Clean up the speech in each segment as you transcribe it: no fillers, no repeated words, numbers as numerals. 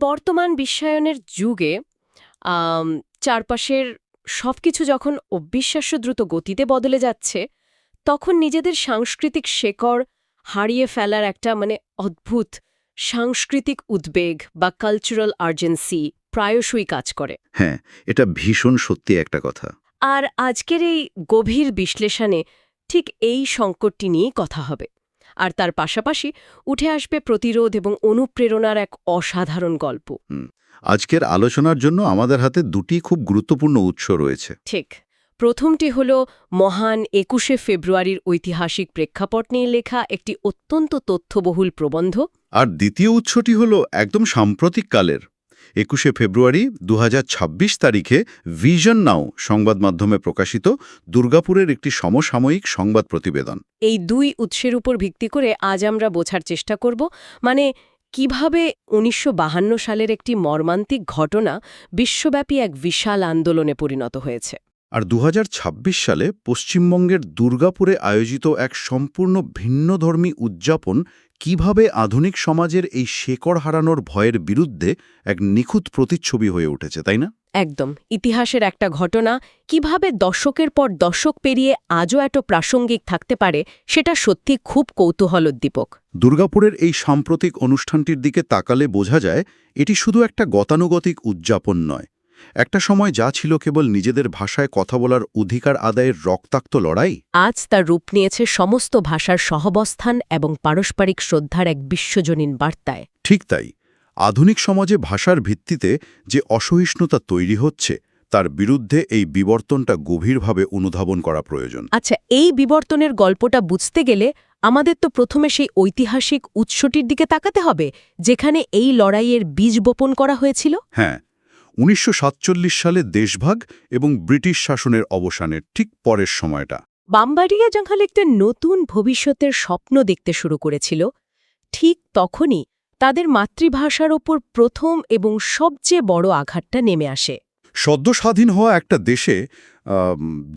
বর্তমান বিশ্বায়নের যুগে আম, চারপাশের সবকিছু যখন অবিশ্বাস্য দ্রুত গতিতে বদলে যাচ্ছে, তখন নিজেদের সাংস্কৃতিক শেকড় হারিয়ে ফেলার একটা অদ্ভুত সাংস্কৃতিক উদ্বেগ বা কালচারাল আর্জেন্সি প্রায়শই কাজ করে। হ্যাঁ, এটা ভীষণ সত্যি একটা কথা। আর আজকের এই গভীর বিশ্লেষণে ঠিক এই সংকটটি নিয়েই কথা হবে। আর তার পাশাপাশি উঠে আসবে প্রতিরোধ এবং অনুপ্রেরণার এক অসাধারণ গল্প। হুম। আজকের আলোচনার জন্য আমাদের হাতে দুটি খুব গুরুত্বপূর্ণ উৎস রয়েছে। ঠিক। প্রথমটি হল মহান ২১শে ফেব্রুয়ারির ঐতিহাসিক প্রেক্ষাপট নিয়ে লেখা একটি অত্যন্ত তথ্যবহুল প্রবন্ধ। আর দ্বিতীয় উৎসটি হল একদম সাম্প্রতিক কালের ২১শে ফেব্রুয়ারি ২০২৬ তারিখে ভিশন নাও সংবাদ মাধ্যমে প্রকাশিত দুর্গাপুরের একটি সমসাময়িক সংবাদ প্রতিবেদন। এই দুই উৎসের উপর ভিত্তি করে আজ আমরা বোঝার চেষ্টা করব কিভাবে ১৯৫২ সালের একটি মর্মান্তিক ঘটনা বিশ্বব্যাপী এক বিশাল আন্দোলনে পরিণত হয়েছে। আর ২০২৬ সালে পশ্চিমবঙ্গের দুর্গাপুরে আয়োজিত এক সম্পূর্ণ ভিন্নধর্মী উদযাপন কিভাবে আধুনিক সমাজের এই শেকড় হারানোর ভয়ের বিরুদ্ধে এক নিখুঁত প্রতিচ্ছবি হয়ে উঠেছে, তাই না? একদম। ইতিহাসের একটা ঘটনা কিভাবে দশকের পর দশক পেরিয়ে আজও এত প্রাসঙ্গিক থাকতে পারে, সেটা সত্যি খুব কৌতূহলোদ্দীপক। দুর্গাপুরের এই সাম্প্রতিক অনুষ্ঠানটির দিকে তাকালে বোঝা যায় এটি শুধু একটা গতানুগতিক উদযাপন নয়। একটা সময় যা ছিল কেবল নিজেদের ভাষায় কথা বলার অধিকার আদায়ের রক্তাক্ত লড়াই, আজ তার রূপ নিয়েছে সমস্ত ভাষার সহাবস্থান এবং পারস্পরিক শ্রদ্ধার এক বিশ্বজনীন বার্তায়। ঠিক তাই। আধুনিক সমাজে ভাষার ভিত্তিতে যে অসহিষ্ণুতা তৈরি হচ্ছে, তার বিরুদ্ধে এই বিবর্তনটা গভীরভাবে অনুধাবন করা প্রয়োজন। আচ্ছা, এই বিবর্তনের গল্পটা বুঝতে গেলে আমাদের তো প্রথমে সেই ঐতিহাসিক উৎসটির দিকে তাকাতে হবে, যেখানে এই লড়াইয়ের বীজ বপন করা হয়েছিল। হ্যাঁ, ১৯৪৭ সালে দেশভাগ এবং ব্রিটিশ শাসনের অবসানের ঠিক পরের সময়টা। বামবাড়িয়া যখন একটা নতুন ভবিষ্যতের স্বপ্ন দেখতে শুরু করেছিল, ঠিক তখনই তাদের মাতৃভাষার ওপর প্রথম এবং সবচেয়ে বড় আঘাতটা নেমে আসে। সদ্য স্বাধীন হওয়া একটা দেশে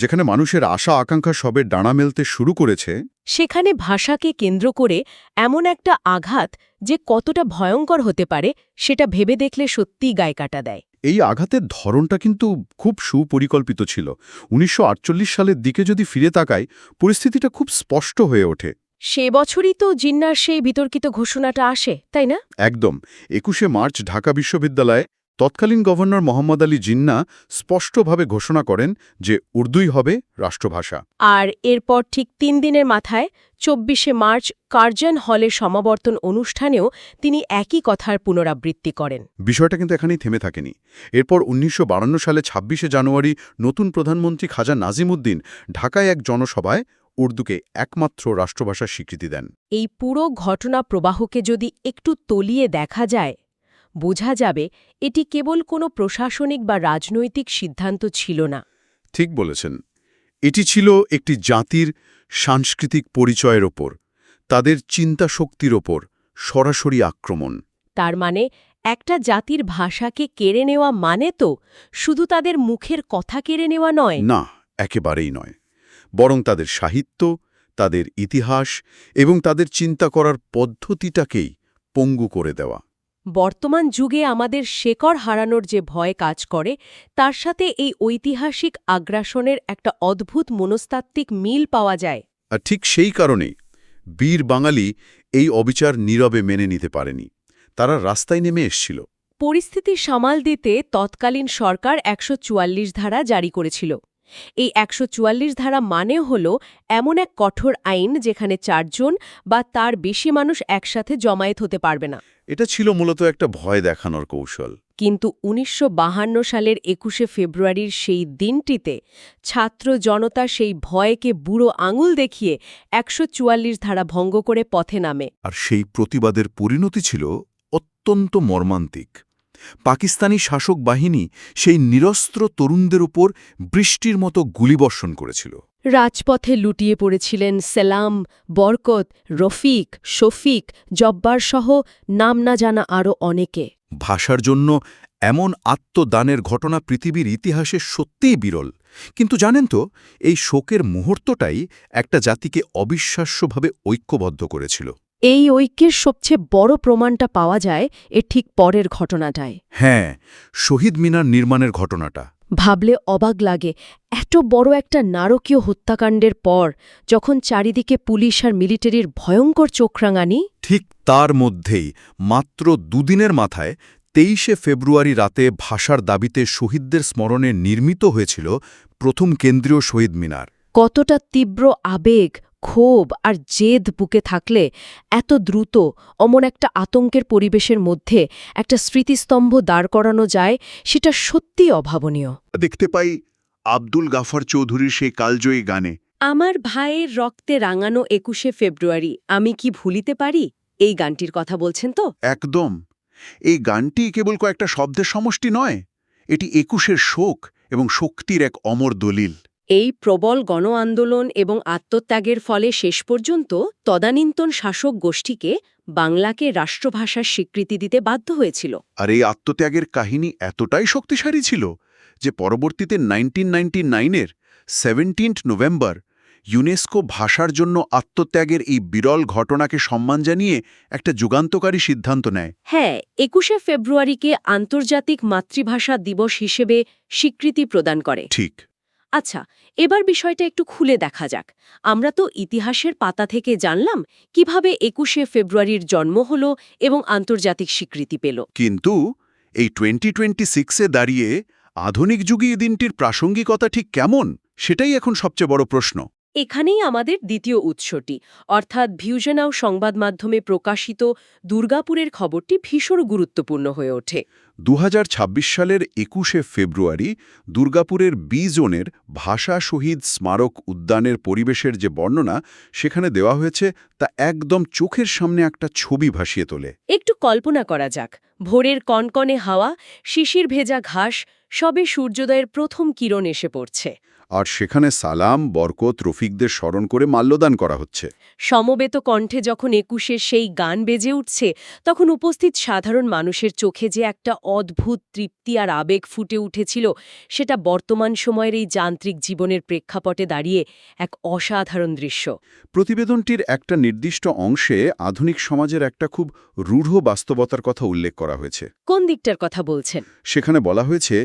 যেখানে মানুষের আশা আকাঙ্ক্ষা সবে ডানা মেলতে শুরু করেছে, সেখানে ভাষাকে কেন্দ্র করে এমন একটা আঘাত যে কতটা ভয়ঙ্কর হতে পারে, সেটা ভেবে দেখলে সত্যিই গায়ে কাটা দেয়। এই আঘাতের ধরনটা কিন্তু খুব সুপরিকল্পিত ছিল। ১৯৪৮ সালের দিকে যদি ফিরে তাকাই, পরিস্থিতিটা খুব স্পষ্ট হয়ে ওঠে। সে বছরই তো জিন্নার সেই বিতর্কিত ঘোষণাটা আসে, তাই না? একদম। ২১শে মার্চ ঢাকা বিশ্ববিদ্যালয়ে তৎকালীন গভর্নর মোহাম্মদ আলী জিন্না স্পষ্টভাবে ঘোষণা করেন যে উর্দুই হবে রাষ্ট্রভাষা। আর এরপর ঠিক ৩ দিনের মাথায় ২৪শে মার্চ কার্জন হলের সমাবর্তন অনুষ্ঠানেও তিনি একই কথার পুনরাবৃত্তি করেন। বিষয়টা কিন্তু এখানেই থেমে থাকেনি। এরপর ১৯৫২ সালে ২৬শে জানুয়ারি নতুন প্রধানমন্ত্রী খাজা নাজিমুদ্দিন ঢাকায় এক জনসভায় উর্দুকে একমাত্র রাষ্ট্রভাষার স্বীকৃতি দেন। এই পুরো ঘটনা প্রবাহকে যদি একটু তলিয়ে দেখা যায়, বোঝা যাবে এটি কেবল কোনো প্রশাসনিক বা রাজনৈতিক সিদ্ধান্ত ছিল না। ঠিক বলেছেন। এটি ছিল একটি জাতির সাংস্কৃতিক পরিচয়ের ওপর, তাদের চিন্তা শক্তির ওপর সরাসরি আক্রমণ। তার মানে একটা জাতির ভাষাকে কেড়ে নেওয়া মানে তো শুধু তাদের মুখের কথা কেড়ে নেওয়া নয়। না, একেবারেই নয়। বরং তাদের সাহিত্য, তাদের ইতিহাস এবং তাদের চিন্তা করার পদ্ধতিটাকেই পঙ্গু করে দেওয়া। বর্তমান যুগে আমাদের শেকড় হারানোর যে ভয় কাজ করে, তার সাথে এই ঐতিহাসিক আগ্রাসনের একটা অদ্ভুত মনস্তাত্ত্বিক মিল পাওয়া যায়। আর ঠিক সেই কারণেই বীর বাঙালি এই অবিচার নীরবে মেনে নিতে পারেনি। তারা রাস্তায় নেমে এসছিল। পরিস্থিতি সামাল দিতে তৎকালীন সরকার ১৪৪ ধারা জারি করেছিল। এই ১৪৪ ধারা মানে হল এমন এক কঠোর আইন যেখানে ৪ জন বা তার বেশি মানুষ একসাথে জমায়েত হতে পারবে না। এটা ছিল মূলত একটা ভয় দেখানোর কৌশল। কিন্তু ১৯৫২ সালের ২১শে ফেব্রুয়ারির সেই দিনটিতে ছাত্র জনতা সেই ভয়কে বুড়ো আঙুল দেখিয়ে ১৪৪ ধারা ভঙ্গ করে পথে নামে। আর সেই প্রতিবাদের পরিণতি ছিল অত্যন্ত মর্মান্তিক। পাকিস্তানি শাসক বাহিনী সেই নিরস্ত্র তরুণদের উপর বৃষ্টির মতো গুলিবর্ষণ করেছিল। রাজপথে লুটিয়ে পড়েছিলেন সেলাম, বরকত, রফিক, শফিক, জব্বার সহ নাম না জানা আরও অনেকে। ভাষার জন্য এমন আত্মদানের ঘটনা পৃথিবীর ইতিহাসে সত্যিই বিরল। কিন্তু জানেন তো, এই শোকের মুহূর্তটাই একটা জাতিকে অবিশ্বাস্যভাবে ঐক্যবদ্ধ করেছিল। এই ঐক্যের সবচেয়ে বড় প্রমাণটা পাওয়া যায় এর ঠিক পরের ঘটনাটায়। হ্যাঁ, শহীদ মিনার নির্মাণের ঘটনাটা। ভাবলে অবাক লাগে, এত বড় একটা নারকীয় হত্যাকাণ্ডের পর যখন চারিদিকে পুলিশ আর মিলিটারির ভয়ঙ্কর চোখরাঙানি, ঠিক তার মধ্যেই মাত্র দুদিনের মাথায় ২৩শে ফেব্রুয়ারি রাতে ভাষার দাবিতে শহীদদের স্মরণে নির্মিত হয়েছিল প্রথম কেন্দ্রীয় শহীদ মিনার। কতটা তীব্র আবেগ, ক্ষোভ আর জেদ বুকে থাকলে এত দ্রুত অমন একটা আতঙ্কের পরিবেশের মধ্যে একটা স্মৃতিস্তম্ভ দাঁড় করানো যায়, সেটা সত্যিই অভাবনীয়। দেখতে পাই আব্দুল গাফার চৌধুরীর সেই কালজয়ী গানে, আমার ভাইয়ের রক্তে রাঙানো ২১শে ফেব্রুয়ারি আমি কি ভুলিতে পারি, এই গানটির কথা বলছেন তো? একদম। এই গানটি কেবল কয়েকটা শব্দের সমষ্টি নয়, এটি ২১-এর শোক এবং শক্তির এক অমর দলিল। এই প্রবল গণ আন্দোলন এবং আত্মত্যাগের ফলে শেষ পর্যন্ত তদানীন্তন শাসক গোষ্ঠীকে বাংলাকে রাষ্ট্রভাষার স্বীকৃতি দিতে বাধ্য হয়েছিল। আর এই আত্মত্যাগের কাহিনী এতটাই শক্তিশালী ছিল যে পরবর্তীতে 1999-এর 17 নভেম্বর ইউনেস্কো ভাষার জন্য আত্মত্যাগের এই বিরল ঘটনাকে সম্মান জানিয়ে একটা যুগান্তকারী সিদ্ধান্ত নেয়। হ্যাঁ, ২১শে ফেব্রুয়ারিকে আন্তর্জাতিক মাতৃভাষা দিবস হিসেবে স্বীকৃতি প্রদান করে। ঠিক। আচ্ছা, এবার বিষয়টা একটু খুলে দেখা যাক। আমরা তো ইতিহাসের পাতা থেকে জানলাম কিভাবে ২১শে ফেব্রুয়ারির জন্ম হলো এবং আন্তর্জাতিক স্বীকৃতি পেল। কিন্তু এই 2026-এ দাঁড়িয়ে আধুনিক যুগে এই দিনটির প্রাসঙ্গিকতা ঠিক কেমন, সেটাই এখন সবচেয়ে বড় প্রশ্ন। এখানেই আমাদের দ্বিতীয় উৎসটি, অর্থাৎ ভিউজনাও সংবাদ মাধ্যমে প্রকাশিত দুর্গাপুরের খবরটি ভীষণ গুরুত্বপূর্ণ হয়ে ওঠে। 2026 সালের ২১শে ফেব্রুয়ারি দুর্গাপুরের বি জোনের ভাষা শহীদ স্মারক উদ্যানের পরিবেশের যে বর্ণনা সেখানে দেওয়া হয়েছে তা একদম চোখের সামনে একটা ছবি ভাসিয়ে তোলে। একটু কল্পনা করা যাক, ভোরের কনকনে হাওয়া, শিশির ভেজা ঘাস, সবে সূর্যোদয়ের প্রথম কিরণ এসে পড়ছে। আর সেখানে সালাম, বরকত, রফিকদের স্মরণ করে মাল্যদান করা হচ্ছে। সমবেত কণ্ঠে যখন ২১-এর সেই গান বেজে উঠছে, তখন উপস্থিত সাধারণ মানুষের চোখে যে একটা অদ্ভুত তৃপ্তি আর আবেগ ফুটে উঠেছিল, সেটা বর্তমান সময়ের এই যান্ত্রিক জীবনের প্রেক্ষাপটে দাঁড়িয়ে এক অসাধারণ দৃশ্য। প্রতিবেদনটির একটা নির্দিষ্ট অংশে আধুনিক সমাজের একটা খুব রূঢ় বাস্তবতার কথা উল্লেখ করা হয়েছে। কোন দিকটার কথা বলছেন? সেখানে বলা হয়েছে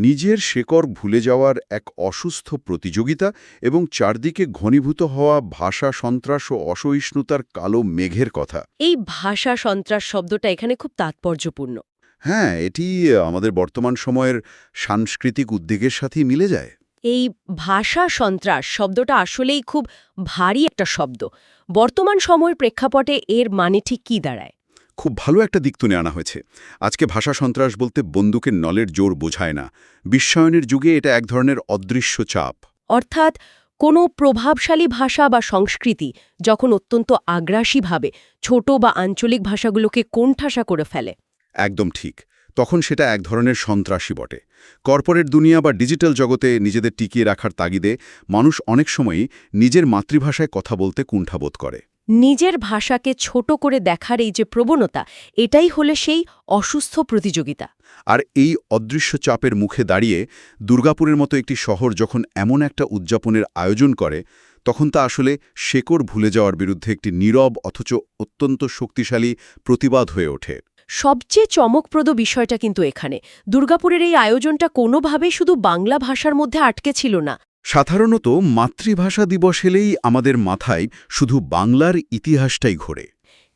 নিজের শেকড় ভুলে যাওয়ার এক অসুস্থ প্রতিযোগিতা এবং চারদিকে ঘনীভূত হওয়া ভাষা সন্ত্রাস ও অসহিষ্ণুতার কালো মেঘের কথা। এই ভাষা সন্ত্রাস শব্দটা এখানে খুব তাৎপর্যপূর্ণ। হ্যাঁ, এটি আমাদের বর্তমান সময়ের সাংস্কৃতিক উদ্বেগের সাথেই মিলে যায়। এই ভাষা সন্ত্রাস শব্দটা আসলেই খুব ভারী একটা শব্দ। বর্তমান সময়ের প্রেক্ষাপটে এর মানে ঠিক কী দাঁড়ায়? খুব ভালো একটা দিক তুলে আনা হয়েছে। আজকে ভাষা সন্ত্রাস বলতে বন্দুকের নলের জোর বোঝায় না। বিশ্বায়নের যুগে এটা এক ধরনের অদৃশ্য চাপ। অর্থাৎ কোনো প্রভাবশালী ভাষা বা সংস্কৃতি যখন অত্যন্ত আগ্রাসীভাবে ছোট বা আঞ্চলিক ভাষাগুলোকে কোণঠাসা করে ফেলে। একদম ঠিক। তখন সেটা এক ধরনের সন্ত্রাসী বটে। কর্পোরেট দুনিয়া বা ডিজিটাল জগতে নিজেদের টিকিয়ে রাখার তাগিদে মানুষ অনেক সময়ই নিজের মাতৃভাষায় কথা বলতে কুণ্ঠাবোধ করে। নিজের ভাষাকে ছোট করে দেখার এই যে প্রবণতা, এটাই হলো সেই অসুস্থ প্রতিযোগিতা। আর এই অদৃশ্য চাপের মুখে দাঁড়িয়ে দুর্গাপুরের মতো একটি শহর যখন এমন একটা উদযাপনের আয়োজন করে, তখন তা আসলে শেকড় ভুলে যাওয়ার বিরুদ্ধে একটি নীরব অথচ অত্যন্ত শক্তিশালী প্রতিবাদ হয়ে ওঠে। সবচেয়ে চমকপ্রদ বিষয়টা কিন্তু এখানে, দুর্গাপুরের এই আয়োজনটা কোনোভাবেই শুধু বাংলা ভাষার মধ্যে আটকে ছিল না। সাধারণত মাতৃভাষা দিবস এলেই আমাদের মাথায় শুধু বাংলার ইতিহাসটাই ঘোরে।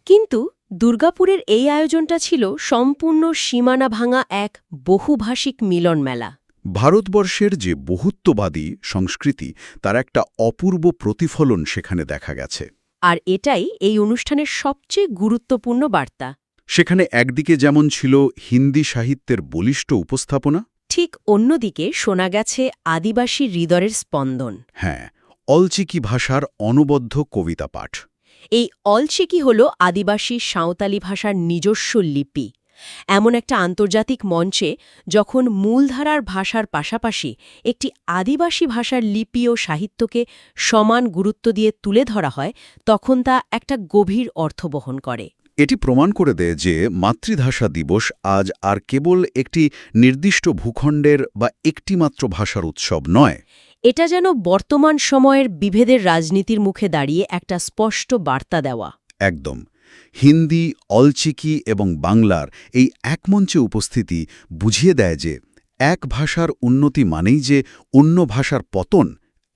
কিন্তু দুর্গাপুরের এই আয়োজনটা ছিল সম্পূর্ণ সীমানা ভাঙা এক বহুভাষিক মিলন মেলা। ভারতবর্ষের যে বহুত্ববাদী সংস্কৃতি তার একটা অপূর্ব প্রতিফলন সেখানে দেখা গেছে। আর এটাই এই অনুষ্ঠানের সবচেয়ে গুরুত্বপূর্ণ বার্তা। সেখানে একদিকে যেমন ছিল হিন্দি সাহিত্যের বলিষ্ঠ উপস্থাপনা, ঠিক অন্যদিকে শোনা গেছে আদিবাসী হৃদয়ের স্পন্দন। হ্যাঁ, অলচিকি ভাষার অনবদ্য কবিতা পাঠ। এই অলচিকি হল আদিবাসী সাঁওতালি ভাষার নিজস্ব লিপি। এমন একটা আন্তর্জাতিক মঞ্চে যখন মূলধারার ভাষার পাশাপাশি একটি আদিবাসী ভাষার লিপি ও সাহিত্যকে সমান গুরুত্ব দিয়ে তুলে ধরা হয়, তখন তা একটা গভীর অর্থ বহন করে। এটি প্রমাণ করে দেয় যে মাতৃভাষা দিবস আজ আর কেবল একটি নির্দিষ্ট ভূখণ্ডের বা একটিমাত্র ভাষার উৎসব নয়। এটা যেন বর্তমান সময়ের বিভেদের রাজনীতির মুখে দাঁড়িয়ে একটা স্পষ্ট বার্তা দেওয়া। একদম। হিন্দি, অলচিকি এবং বাংলার এই এক মঞ্চে উপস্থিতি বুঝিয়ে দেয় যে এক ভাষার উন্নতি মানেই যে অন্য ভাষার পতন,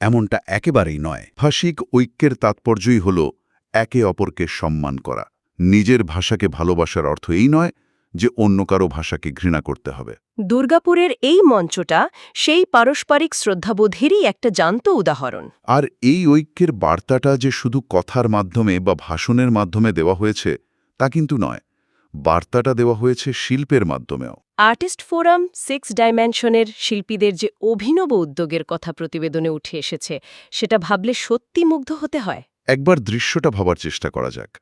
এমনটা একেবারেই নয়। ভাষিক ঐক্যের তাৎপর্যই হল একে অপরকে সম্মান করা। নিজের ভাষাকে ভালোবাসার অর্থ এই নয় যে অন্য কারো ভাষাকে ঘৃণা করতে হবে। দুর্গাপুরের এই মঞ্চটা সেই পারস্পরিক শ্রদ্ধাবোধেরই একটা জ্যান্ত উদাহরণ। আর এই ঐক্যের বার্তাটা যে শুধু কথার মাধ্যমে বা ভাষণের মাধ্যমে দেওয়া হয়েছে তা কিন্তু নয়, বার্তাটা দেওয়া হয়েছে শিল্পের মাধ্যমেও। আর্টিস্ট ফোরাম 6 ডাইমেনশনের শিল্পীদের যে অভিনব উদ্যোগের কথা প্রতিবেদনে উঠে এসেছে, সেটা ভাবলে সত্যি মুগ্ধ হতে হয়। একবার দৃশ্যটা ভাবার চেষ্টা করা যাক।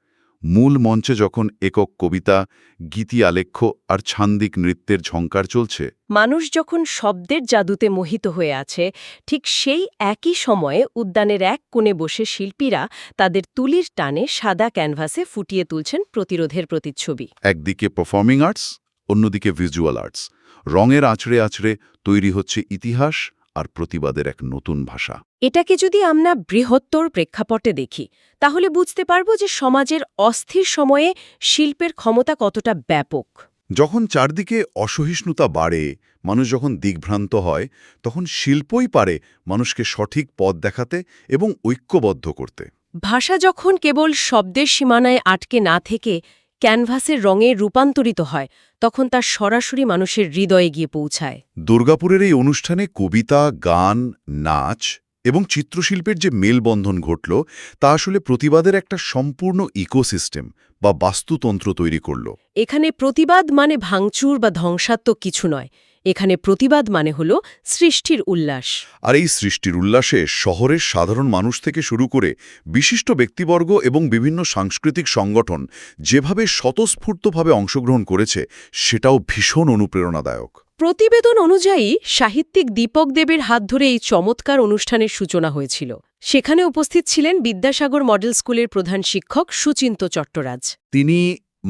মূল মঞ্চে যখন একক কবিতা, গীতি আলেখ্য আর ছান্দিক নৃত্যের ঝঙ্কার চলছে, মানুষ যখন শব্দের জাদুতে মোহিত হয়ে আছে, ঠিক সেই একই সময়ে উদ্যানের এক কোণে বসে শিল্পীরা তাদের তুলির টানে সাদা ক্যানভাসে ফুটিয়ে তুলছেন প্রতিরোধের প্রতিচ্ছবি। একদিকে পারফর্মিং আর্টস, অন্যদিকে ভিজুয়াল আর্টস। রঙের আঁচড়ে আঁচড়ে তৈরি হচ্ছে ইতিহাস আর প্রতিবাদের এক নতুন ভাষা। এটাকে যদি আমরা বৃহত্তর প্রেক্ষাপটে দেখি, তাহলে বুঝতে পারব যে সমাজের অস্থির সময়ে শিল্পের ক্ষমতা কতটা ব্যাপক। যখন চারদিকে অসহিষ্ণুতা বাড়ে, মানুষ যখন দিগ্ভ্রান্ত হয়, তখন শিল্পই পারে মানুষকে সঠিক পথ দেখাতে এবং ঐক্যবদ্ধ করতে। ভাষা যখন কেবল শব্দের সীমানায় আটকে না থেকে ক্যানভাসের রঙে রূপান্তরিত হয়, তখন তা সরাসরি মানুষের হৃদয়ে গিয়ে পৌঁছায়। দুর্গাপুরের এই অনুষ্ঠানে কবিতা, গান, নাচ এবং চিত্রশিল্পের যে মেলবন্ধন ঘটল, তা আসলে প্রতিবাদের একটা সম্পূর্ণ ইকোসিস্টেম বা বাস্তুতন্ত্র তৈরি করল। এখানে প্রতিবাদ মানে ভাঙচুর বা ধ্বংসাত্মক কিছু নয়, এখানে প্রতিবাদ মানে হল সৃষ্টির উল্লাস। আর এই সৃষ্টির উল্লাসে শহরের সাধারণ মানুষ থেকে শুরু করে বিশিষ্ট ব্যক্তিবর্গ এবং বিভিন্ন সাংস্কৃতিক সংগঠন যেভাবে স্বতঃস্ফূর্তভাবে অংশগ্রহণ করেছে, সেটাও ভীষণ অনুপ্রেরণাদায়ক। প্রতিবেদন অনুযায়ী সাহিত্যিক দীপক দেবের হাত ধরে এই চমৎকার অনুষ্ঠানের সূচনা হয়েছিল। সেখানে উপস্থিত ছিলেন বিদ্যাসাগর মডেল স্কুলের প্রধান শিক্ষক সুচিন্ত চট্টরাজ। তিনি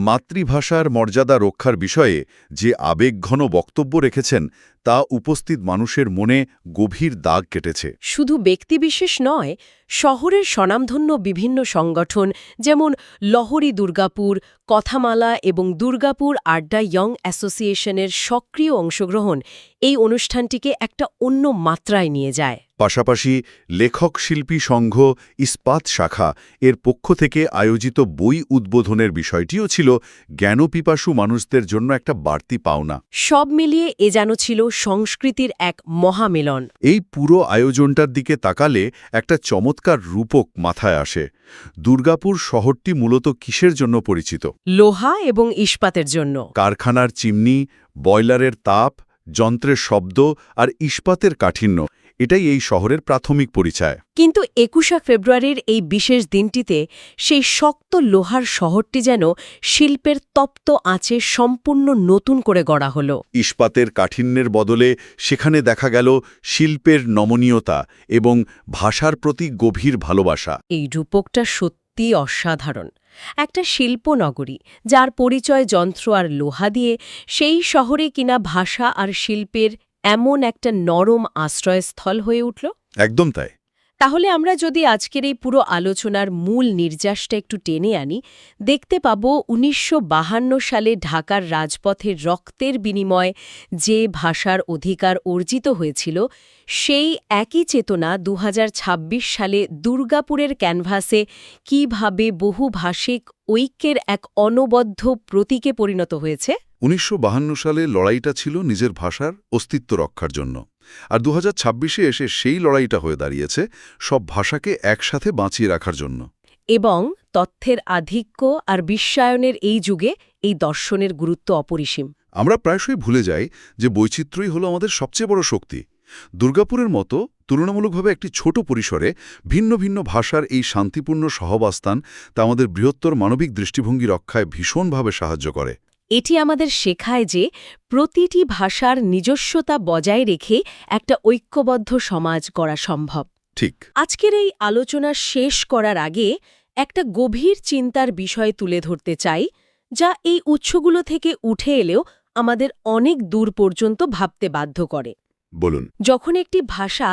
মাতৃভাষার মর্যাদা রক্ষার বিষয়ে যে আবেগঘন বক্তব্য রেখেছেন, তা উপস্থিত মানুষের মনে গভীর দাগ কেটেছে। শুধু ব্যক্তিবিশেষ নয়, শহরের স্বনামধন্য বিভিন্ন সংগঠন যেমন লহরী দুর্গাপুর, কথামালা এবং দুর্গাপুর আড্ডা ইয়ং অ্যাসোসিয়েশনের সক্রিয় অংশগ্রহণ এই অনুষ্ঠানটিকে একটা অন্য মাত্রায় নিয়ে যায়। পাশাপাশি লেখক শিল্পী সংঘ ইস্পাত শাখা এর পক্ষ থেকে আয়োজিত বই উদ্বোধনের বিষয়টিও ছিল জ্ঞানপিপাসু মানুষদের জন্য একটা বাড়তি পাওনা। সব মিলিয়ে এ যেন ছিল সংস্কৃতির এক মহামিলন। এই পুরো আয়োজনটার দিকে তাকালে একটা চমৎকার রূপক মাথায় আসে। দুর্গাপুর শহরটি মূলত কিসের জন্য পরিচিত? লোহা এবং ইস্পাতের জন্য। কারখানার চিমনি, বয়লারের তাপ, যন্ত্রের শব্দ আর ইস্পাতের কাঠিন্য, এটাই এই শহরের প্রাথমিক পরিচয়। কিন্তু ২১শে ফেব্রুয়ারির এই বিশেষ দিনটিতে সেই শক্ত লোহার শহরটি যেন শিল্পের তপ্ত আঁচে সম্পূর্ণ নতুন করে গড়া হল। ইস্পাতের কাঠিন্যের বদলে সেখানে দেখা গেল শিল্পের নমনীয়তা এবং ভাষার প্রতি গভীর ভালোবাসা। এই রূপকটা সত্যি অসাধারণ। একটা শিল্পনগরী, যার পরিচয় যন্ত্র আর লোহা দিয়ে, সেই শহরে কিনা ভাষা আর শিল্পের এমন একটা নরম আশ্রয়স্থল হয়ে উঠল। একদম তাই। তাহলে আমরা যদি আজকের এই পুরো আলোচনার মূল নির্যাসটা একটু টেনে আনি, দেখতে পাব ১৯৫২ সালে ঢাকার রাজপথের রক্তের বিনিময়ে যে ভাষার অধিকার অর্জিত হয়েছিল, সেই একই চেতনা ২০২৬ সালে দুর্গাপুরের ক্যানভাসে কীভাবে বহুভাষিক ঐক্যের এক অনবদ্য প্রতীকে পরিণত হয়েছে। ১৯৫২ সালে লড়াইটা ছিল নিজের ভাষার অস্তিত্ব রক্ষার জন্য, আর ২০২৬-এ এসে সেই লড়াইটা হয়ে দাঁড়িয়েছে সব ভাষাকে একসাথে বাঁচিয়ে রাখার জন্য। এবং তথ্যের আধিক্য আর বিশ্বায়নের এই যুগে এই দর্শনের গুরুত্ব অপরিসীম। আমরা প্রায়শই ভুলে যাই যে বৈচিত্র্যই হলো আমাদের সবচেয়ে বড় শক্তি। দুর্গাপুরের মতো তুলনামূলকভাবে একটি ছোট পরিসরে ভিন্ন ভিন্ন ভাষার এই শান্তিপূর্ণ সহাবস্থান তা আমাদের বৃহত্তর মানবিক দৃষ্টিভঙ্গি রক্ষায় ভীষণভাবে সাহায্য করে। এটি আমাদের শেখায় যে প্রতিটি ভাষার নিজস্বতা বজায় রেখে একটা ঐক্যবদ্ধ সমাজ গড়া সম্ভব। ঠিক। আজকের এই আলোচনা শেষ করার আগে একটা গভীর চিন্তার বিষয় তুলে ধরতে চাই, যা এই উৎসগুলো থেকে উঠে এলেও আমাদের অনেক দূর পর্যন্ত ভাবতে বাধ্য করে। বলুন। যখন একটি ভাষা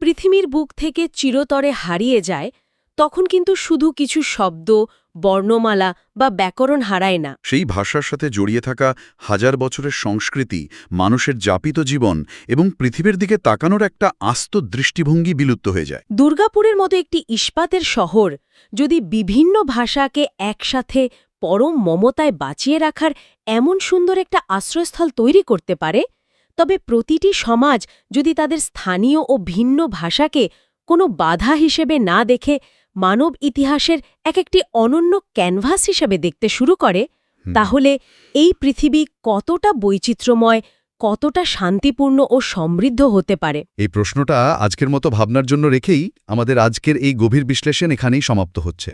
পৃথিবীর বুক থেকে চিরতরে হারিয়ে যায়, তখন কিন্তু শুধু কিছু শব্দ, বর্ণমালা বা ব্যাকরণ হারায় না। সেই ভাষার সাথে জড়িয়ে থাকা হাজার বছরের সংস্কৃতি, মানুষের যাপিত জীবন এবং পৃথিবীর দিকে তাকানোর একটা আস্ত দৃষ্টিভঙ্গি বিলুপ্ত হয়ে যায়। দুর্গাপুরের মতো একটি ইস্পাতের শহর যদি বিভিন্ন ভাষাকে একসাথে পরম মমতায় বাঁচিয়ে রাখার এমন সুন্দর একটা আশ্রয়স্থল তৈরি করতে পারে, তবে প্রতিটি সমাজ যদি তাদের স্থানীয় ও ভিন্ন ভাষাকে কোনো বাধা হিসেবে না দেখে মানব ইতিহাসের একটি অনন্য ক্যানভাস হিসেবে দেখতে শুরু করে, তাহলে এই পৃথিবী কতটা বৈচিত্র্যময়, কতটা শান্তিপূর্ণ ও সমৃদ্ধ হতে পারে। এই প্রশ্নটা আজকের মতো ভাবনার জন্য রেখেই আমাদের আজকের এই গভীর বিশ্লেষণ এখানেই সমাপ্ত হচ্ছে।